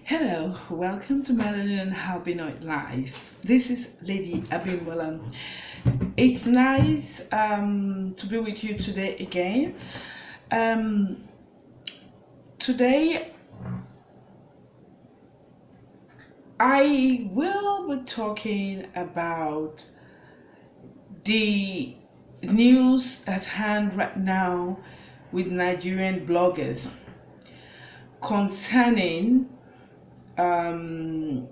Hello, welcome to Melanin and Habinoid Life. This is Lady Abimbola. It's nice to be with you today again. Um, Today I will be talking about the news at hand right now with Nigerian bloggers concerning a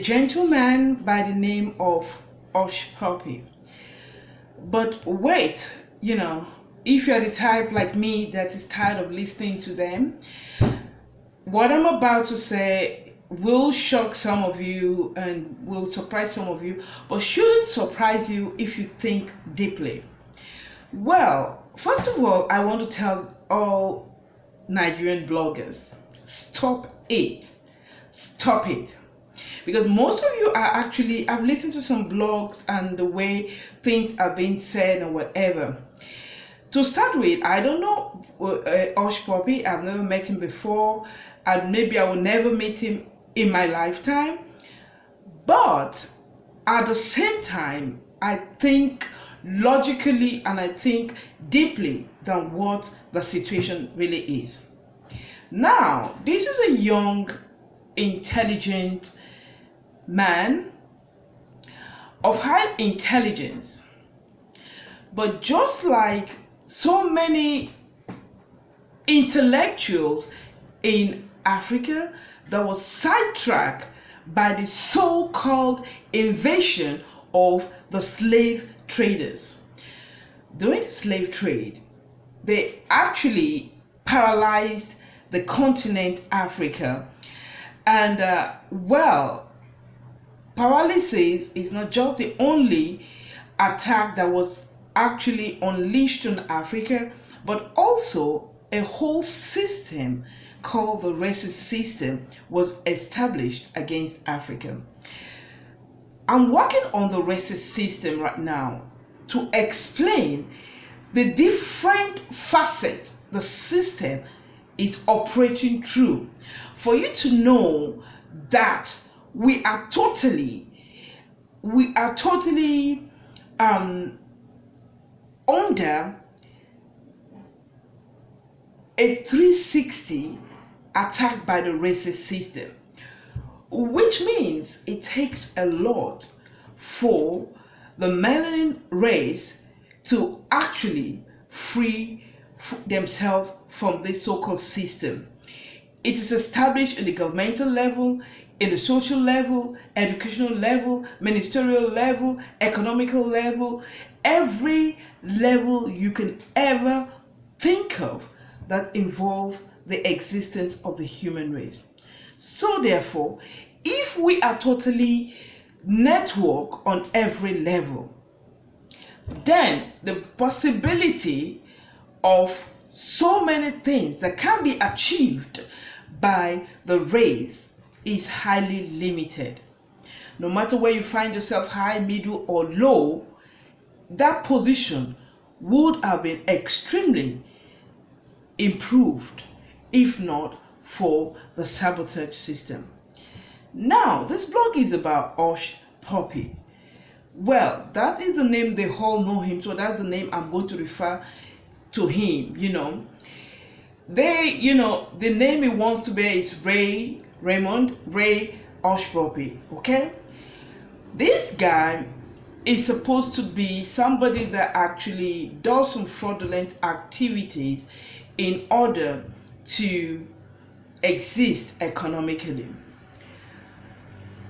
gentleman by the name of Hushpuppi. But wait, if you're the type like me that is tired of listening to them, what I'm about to say will shock some of you and will surprise some of you, but shouldn't surprise you if you think deeply. Well, first of all, I want to tell all Nigerian bloggers, stop it. Stop it. Because most of you are actually, I've listened to some blogs and the way things are being said and whatever. To start with, I don't know Hushpuppi. I've never met him before, and maybe I will never meet him in my lifetime. But at the same time, I think logically and I think deeply than what the situation really is. Now, this is a young, intelligent man of high intelligence, but just like so many intellectuals in Africa that was sidetracked by the so-called invasion of the slave traders. During the slave trade, they actually paralyzed the continent Africa. And paralysis is not just the only attack that was actually unleashed on Africa, but also a whole system called the racist system was established against Africa. I'm working on the racist system right now to explain the different facets the system is operating through, for you to know that we are totally under a 360 attack by the racist system, which means it takes a lot for the melanin race to actually free themselves from this so-called system. It is established in the governmental level, in the social level, educational level, ministerial level, economical level, every level you can ever think of that involves the existence of the human race. So therefore, if we are totally networked on every level, then the possibility of so many things that can be achieved by the race is highly limited. No matter where you find yourself, high, middle, or low, that position would have been extremely improved if not for the sabotage system. Now, this blog is about Hushpuppi. Well, that is the name they all know him, so that's the name I'm going to refer to him. The name he wants to bear is Raymond Hushpuppi. Okay, this guy is supposed to be somebody that actually does some fraudulent activities in order to exist economically.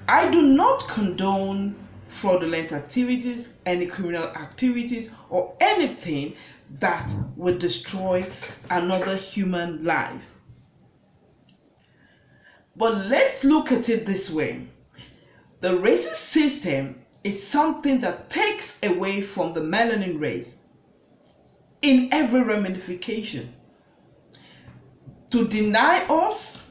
I do not condone fraudulent activities, any criminal activities, or anything that would destroy another human life. But let's look at it this way. The racist system is something that takes away from the melanin race in every ramification. To deny us,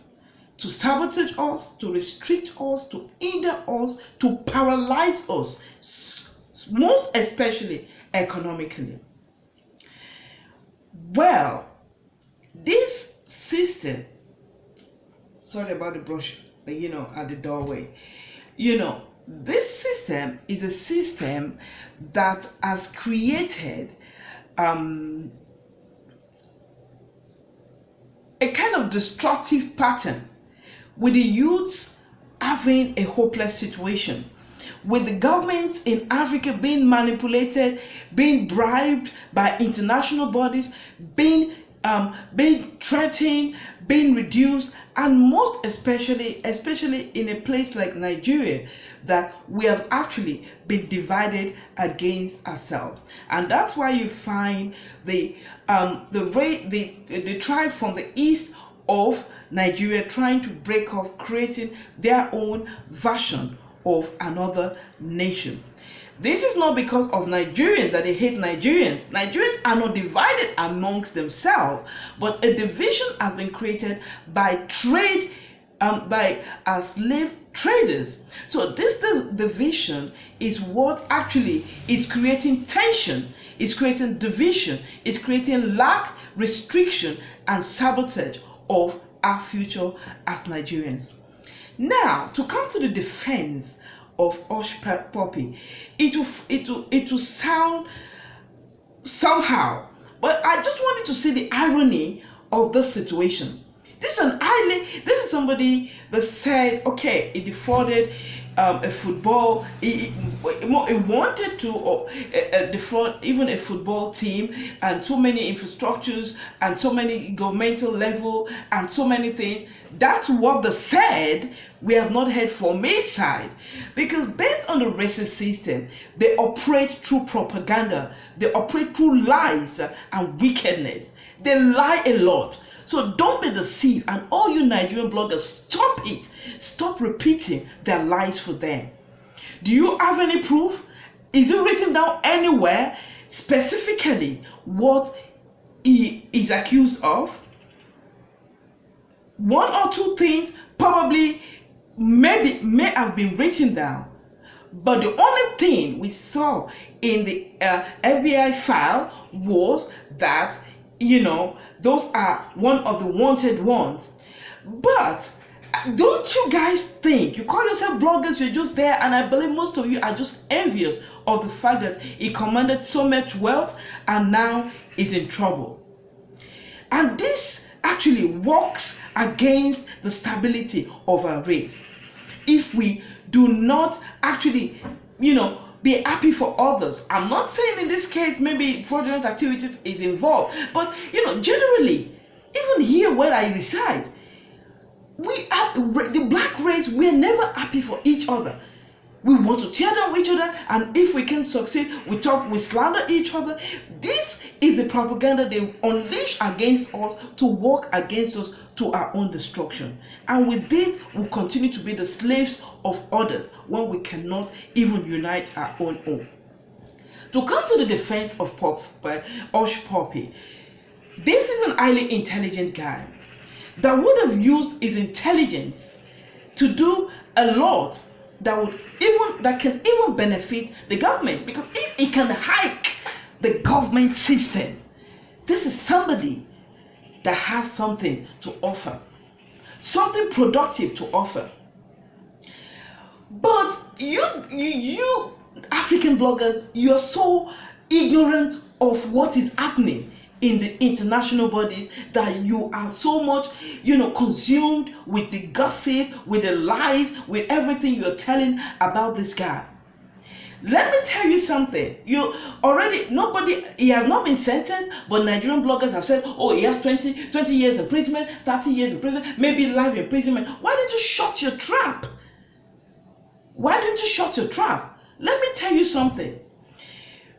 to sabotage us, to restrict us, to hinder us, to paralyze us, most especially economically. Well, this system Sorry about the brush, at the doorway. This system is a system that has created a kind of destructive pattern, with the youths having a hopeless situation, with the governments in Africa being manipulated, being bribed by international bodies, being threatened, being reduced, and most especially in a place like Nigeria, that we have actually been divided against ourselves. And that's why you find the tribe from the east of Nigeria trying to break off, creating their own version of another nation. This is not because of Nigerians that they hate Nigerians. Nigerians are not divided amongst themselves, but a division has been created by trade, by slave traders. So this division is what actually is creating tension, is creating division, is creating lack, restriction, and sabotage of our future as Nigerians. Now, to come to the defense of Hushpuppi, it will sound somehow, but I just wanted to see the irony of this situation. This is somebody that said, okay, he defrauded a football, he wanted to defraud even a football team, and so many infrastructures, and so many governmental level, and so many things. That's what they said. We have not heard from his side, because based on the racist system, they operate through propaganda, they operate through lies and wickedness. They lie a lot. So don't be deceived, and all you Nigerian bloggers, stop it. Stop repeating their lies for them. Do you have any proof? Is it written down anywhere specifically what he is accused of? One or two things probably may have been written down, but the only thing we saw in the FBI file was that, those are one of the wanted ones. But don't you guys think, you call yourself bloggers, you're just there, and I believe most of you are just envious of the fact that he commanded so much wealth and now is in trouble. And this actually works against the stability of our race. If we do not actually, be happy for others. I'm not saying in this case maybe fraudulent activities is involved, but generally, even here where I reside, we are the black race. We're never happy for each other. We want to tear down each other, and if we can succeed, we slander each other. This is the propaganda they unleash against us, to work against us to our own destruction. And with this, we'll continue to be the slaves of others when we cannot even unite our own. To come to the defense of Hushpuppi, this is an highly intelligent guy that would have used his intelligence to do a lot that can even benefit the government, because if he can hack the government system, this is somebody that has something to offer, something productive to offer. But you African bloggers, you're so ignorant of what is happening in the international bodies, that you are so much consumed with the gossip, with the lies, with everything you're telling about this guy. Let me tell you something. He has not been sentenced, but Nigerian bloggers have said, oh, he has 20 years imprisonment, 30 years imprisonment, maybe life imprisonment. Why don't you shut your trap? Why don't you shut your trap? Let me tell you something.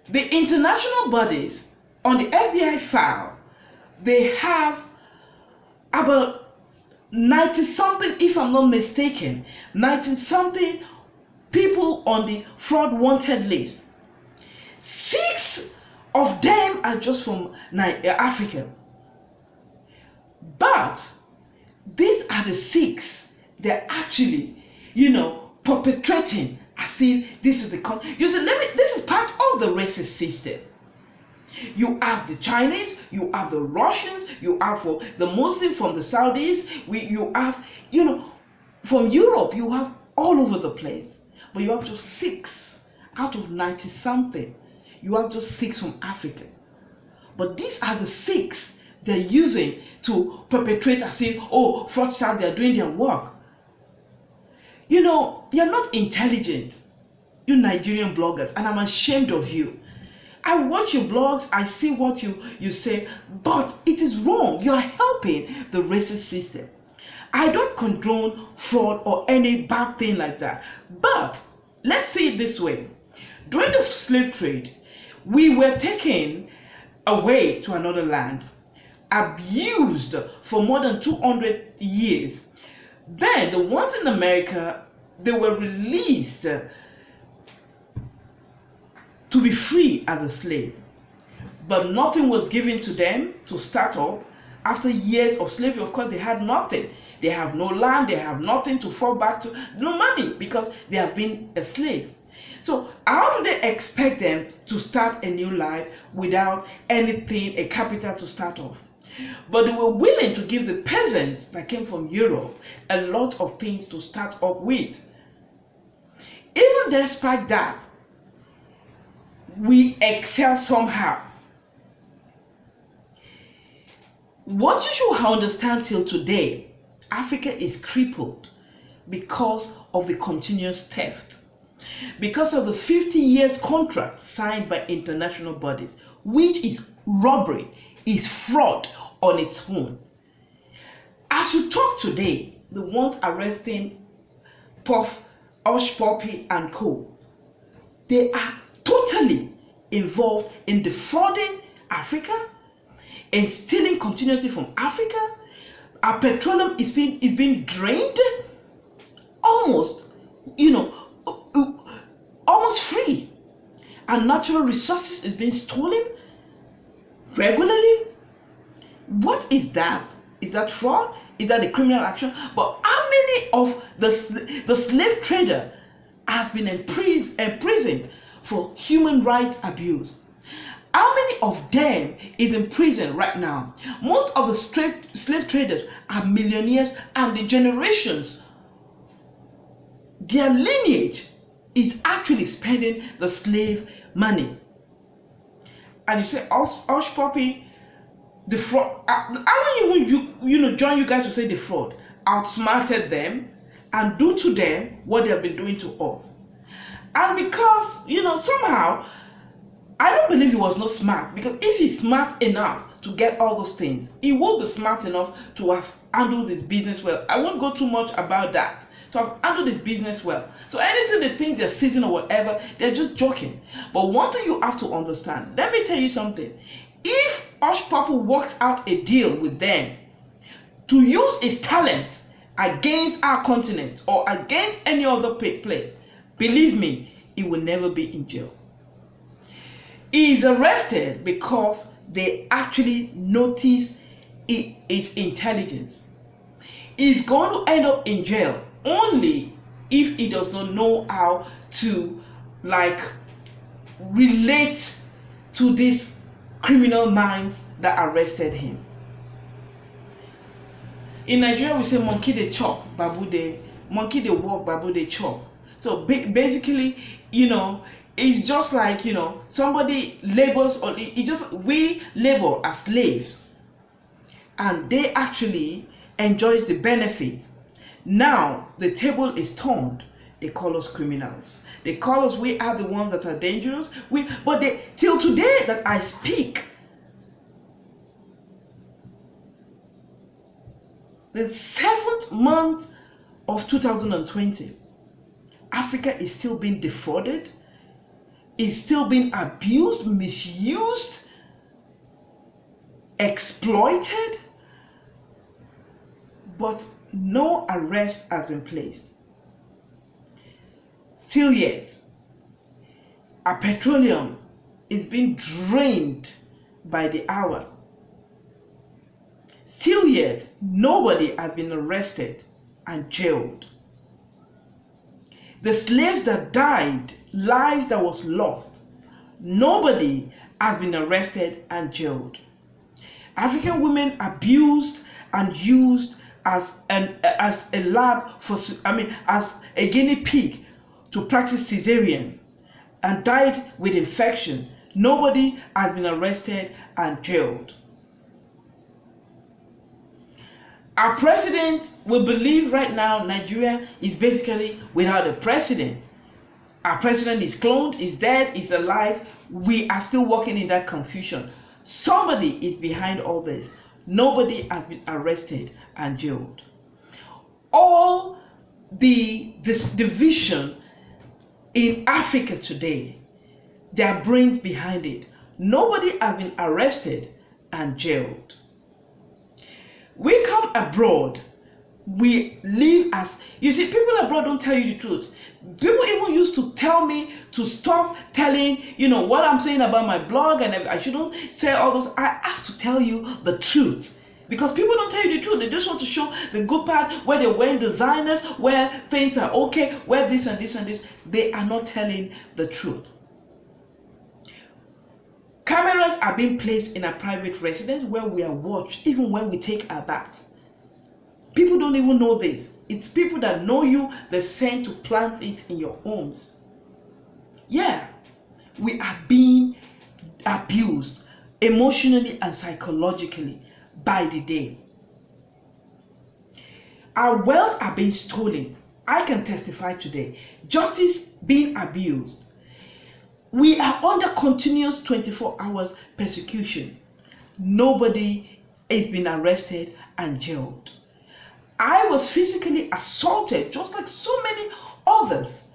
The international bodies on the FBI file, they have about 90-something, if I'm not mistaken, 90-something people on the fraud wanted list. 6 of them are just from Africa. But these are the 6 they're actually, perpetrating as if this is the this is part of the racist system. You have the Chinese, you have the Russians, you have for the Muslims from the Saudis, you have, from Europe, you have all over the place. But you have just 6 out of 90 something. You have just 6 from Africa. But these are the 6 they're using to perpetrate as if, oh, fraudsters, they're doing their work. You're not intelligent, you Nigerian bloggers, and I'm ashamed of you. I watch your blogs, I see what you say, but it is wrong. You're helping the racist system. I don't condone fraud or any bad thing like that. But let's see it this way. During the slave trade, we were taken away to another land, abused for more than 200 years. Then the ones in America, they were released to be free as a slave. But nothing was given to them to start up. After years of slavery, of course, they had nothing. They have no land, they have nothing to fall back to, no money, because they have been a slave. So how do they expect them to start a new life without anything, a capital to start off? But they were willing to give the peasants that came from Europe a lot of things to start up with. Even despite that, we excel somehow. What you should understand till today, Africa is crippled because of the continuous theft, because of the 50 years contract signed by international bodies, which is robbery, is fraud on its own. As you talk today, the ones arresting Puff, Hushpuppi and co, they are totally involved in defrauding Africa and stealing continuously from Africa. Our petroleum is being drained almost, almost free. Our natural resources is being stolen regularly. What is that? Is that fraud? Is that a criminal action? But how many of the slave trader has been imprisoned for human rights abuse? How many of them is in prison right now? Most of the slave traders are millionaires, and the generations, their lineage is actually spending the slave money. And you say, Hushpuppi, the fraud. I don't even join you guys to say the fraud outsmarted them and do to them what they have been doing to us. And because somehow I don't believe he was not smart, because if he's smart enough to get all those things, he will be smart enough to have handled his business well. I won't go too much about that. To have handled his business well. So anything they think they're seizing or whatever, they're just joking. But one thing you have to understand, let me tell you something. If Hushpuppi works out a deal with them to use his talent against our continent or against any other place, believe me, he will never be in jail. He is arrested because they actually notice his intelligence. He's going to end up in jail only if he does not know how to relate to these criminal minds that arrested him. In Nigeria, we say monkey they chop, babu they monkey they walk, babu they chop. So basically, it's just like somebody labors, or we labor as slaves, and they actually enjoys the benefit. Now the table is turned. They call us criminals. They call us, we are the ones that are dangerous. But till today that I speak, the 7th month of 2020, Africa is still being defrauded, is still being abused, misused, exploited, but no arrest has been placed. Still yet, our petroleum is being drained by the hour. Still yet, nobody has been arrested and jailed. The slaves that died, lives that was lost, nobody has been arrested and jailed. African women abused and used as a lab for, as a guinea pig to practice cesarean and died with infection. Nobody has been arrested and jailed. Our president will believe right now Nigeria is basically without a president. Our president is cloned, is dead, is alive. We are still walking in that confusion. Somebody is behind all this. Nobody has been arrested and jailed. All this division in Africa today, there are brains behind it. Nobody has been arrested and jailed. We come abroad, we live as, you see, people abroad don't tell you the truth. People even used to tell me to stop telling, what I'm saying about my blog, and I shouldn't say all those. I have to tell you the truth. Because people don't tell you the truth. They just want to show the good part, where they're wearing designers, where things are okay, where this and this and this. They are not telling the truth. Cameras are being placed in a private residence where we are watched, even when we take our bath. People don't even know this. It's people that know you, they send to plant it in your homes. Yeah, we are being abused emotionally and psychologically by the day. Our wealth are being stolen. I can testify today. Justice being abused. We are under continuous 24 hours persecution. Nobody is being arrested and jailed. I was physically assaulted, just like so many others,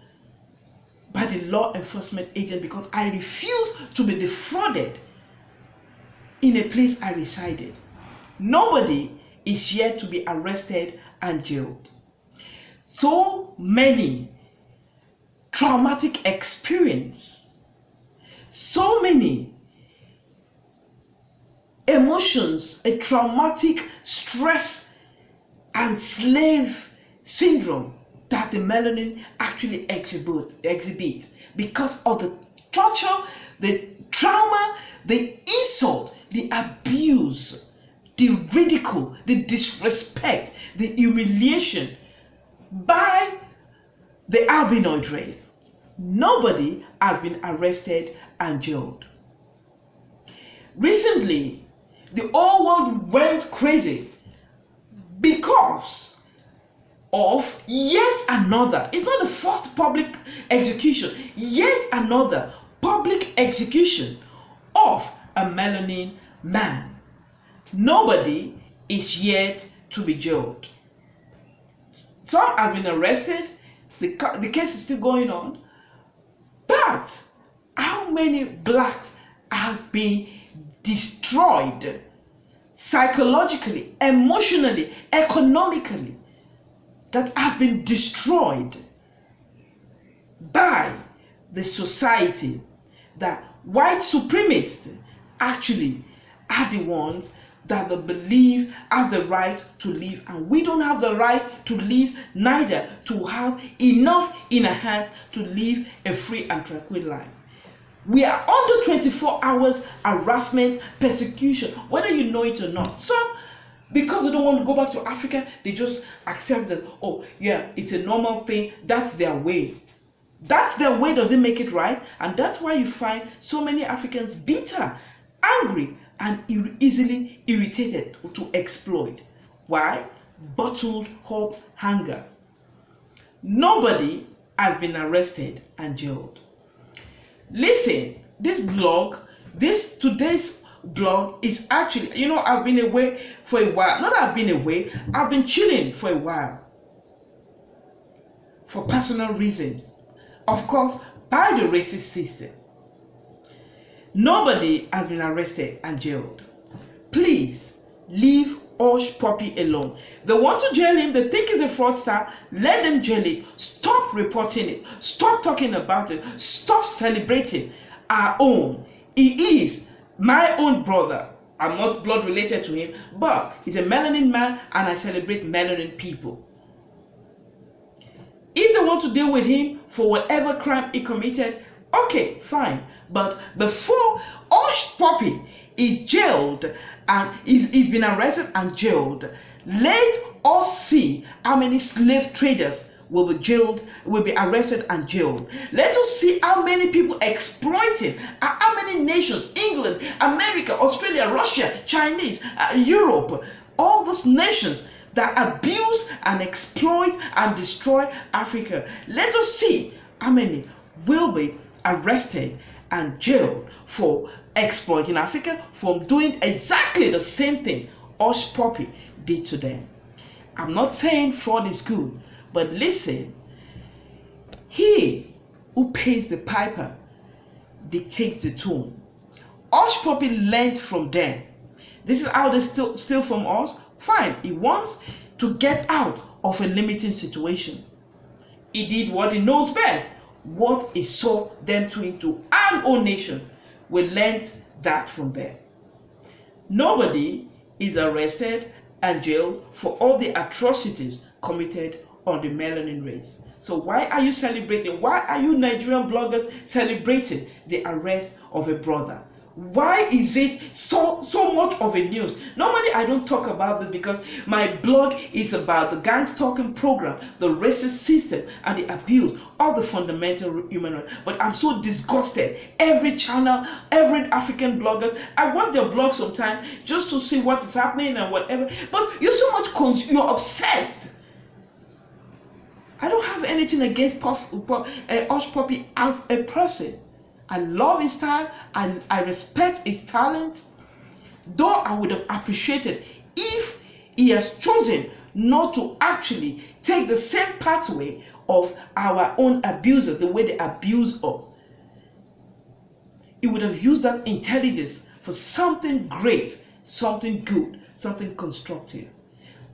by the law enforcement agent because I refused to be defrauded in a place I resided. Nobody is yet to be arrested and jailed. So many traumatic experiences. So many emotions, a traumatic stress and slave syndrome that the melanin actually exhibit because of the torture, the trauma, the insult, the abuse, the ridicule, the disrespect, the humiliation by the albinoid race. Nobody has been arrested and jailed. Recently, the whole world went crazy because of yet another, it's not the first public execution, yet another public execution of a melanin man. Nobody is yet to be jailed. Some has been arrested, the case is still going on, but how many blacks have been destroyed psychologically, emotionally, economically, that have been destroyed by the society that white supremacists actually are the ones that they believe has the right to live, and we don't have the right to live, neither to have enough in our hands to live a free and tranquil life. We are under 24 hours harassment, persecution, whether you know it or not. Some, because they don't want to go back to Africa, they just accept that, oh yeah, it's a normal thing, that's their way. That's their way, doesn't make it right. And that's why you find so many Africans bitter, angry, and easily irritated to exploit. Why? Bottled up hunger. Nobody has been arrested and jailed. Listen, this blog, today's blog is actually, I've been away for a while. Not that I've been away, I've been chilling for a while. For personal reasons. Of course, by the racist system. Nobody has been arrested and jailed. Please, leave Hushpuppi alone. They want to jail him, they think he's a fraudster, let them jail it. Stop reporting it. Stop talking about it. Stop celebrating our own. He is my own brother. I'm not blood related to him, but he's a melanin man and I celebrate melanin people. If they want to deal with him for whatever crime he committed, Okay, fine. But before Hushpuppi is jailed and is been arrested and jailed, let us see how many slave traders will be jailed, will be arrested and jailed. Let us see how many people exploited, how many nations, England, America, Australia, Russia, Chinese, Europe, all those nations that abuse and exploit and destroy Africa. Let us see how many will be arrested and jailed for exploiting Africa, for doing exactly the same thing Hushpuppi did to them. I'm not saying fraud is good, but listen, he who pays the piper dictates the tune. Hushpuppi learned from them. This is how they steal from us. Fine, he wants to get out of a limiting situation. He did what he knows best, what he saw them doing to our own nation. We learned that from them. Nobody is arrested and jailed for all the atrocities committed on the melanin race. So why are you celebrating? Why are you Nigerian bloggers celebrating the arrest of a brother? Why is it so much of a news? Normally I don't talk about this because my blog is about the gang stalking program, the racist system, and the abuse of the fundamental human rights. But I'm so disgusted. Every channel, every African bloggers, I watch their blogs sometimes just to see what is happening and whatever. But you're so much you're obsessed. I don't have anything against Hushpuppi as a person. I love his style and I respect his talent. Though I would have appreciated if he has chosen not to actually take the same pathway of our own abusers, the way they abuse us. He would have used that intelligence for something great, something good, something constructive.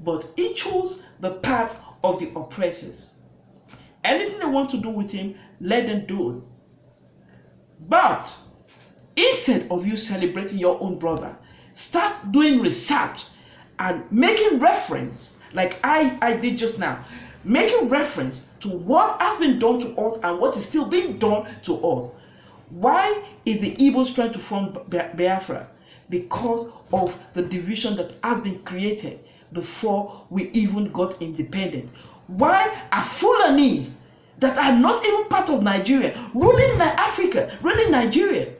But he chose the path of the oppressors. Anything they want to do with him, let them do it. But instead of you celebrating your own brother, start doing research and making reference, like I did just now, making reference to what has been done to us and what is still being done to us. Why is the Igbos trying to form Biafra? Because of the division that has been created before we even got independent. Why are Fulanis that are not even part of Nigeria ruling Africa, ruling Nigeria?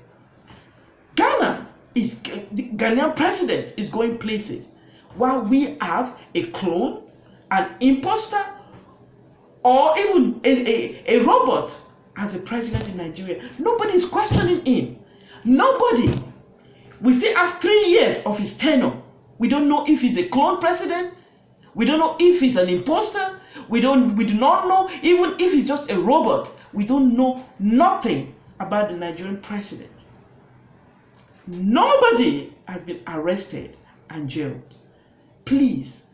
Ghana is, the Ghanaian president is going places, while we have a clone, an imposter, or even a robot as a president in Nigeria. Nobody is questioning him. Nobody. We still have 3 years of his tenure. We don't know if he's a clone president. We don't know if he's an imposter. We do not know even if he's just a robot. We don't know nothing about the Nigerian president. Nobody has been arrested and jailed. Please,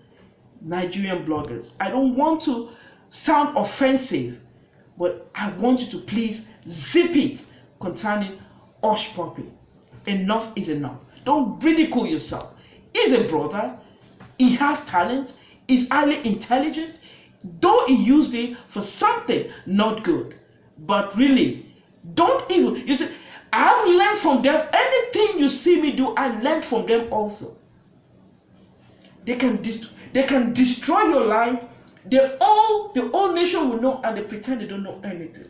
Nigerian bloggers, I don't want to sound offensive, but I want you to please zip it concerning Hushpuppi. Enough is enough. Don't ridicule yourself. He's a brother. He has talent. He's highly intelligent. Though he used it for something not good. But really, don't even, you see, I've learned from them. Anything you see me do, I learned from them also. They can destroy your life. The whole nation will know, and they pretend they don't know anything.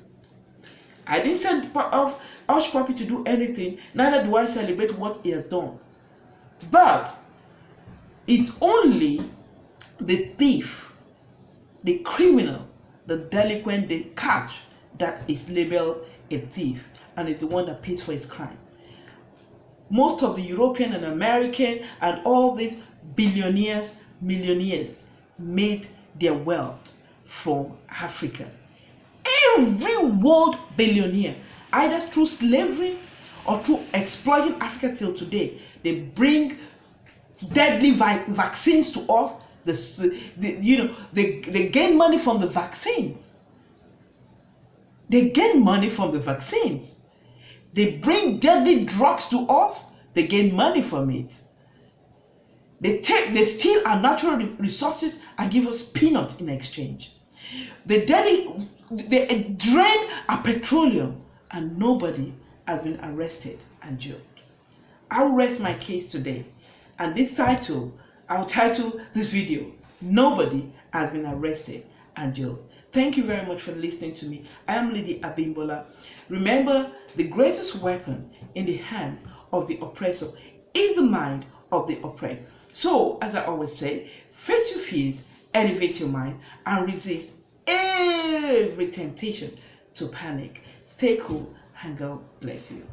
I didn't send Hushpuppi to do anything, neither do I celebrate what he has done. But it's only the thief, the criminal, the delinquent they catch that is labeled a thief, and is the one that pays for his crime. Most of the European and American and all these billionaires, millionaires made their wealth from Africa. Every world billionaire, either through slavery or through exploiting Africa till today, they bring deadly vaccines to us. They gain money from the vaccines. They gain money from the vaccines. They bring deadly drugs to us. They gain money from it. They steal our natural resources and give us peanuts in exchange. They drain our petroleum and nobody has been arrested and jailed. I'll rest my case today, and I'll title this video, Nobody Has Been Arrested and Jailed. Thank you very much for listening to me. I am Lady Abimbola. Remember, the greatest weapon in the hands of the oppressor is the mind of the oppressed. So, as I always say, face your fears, elevate your mind, and resist every temptation to panic. Stay cool, and God bless you.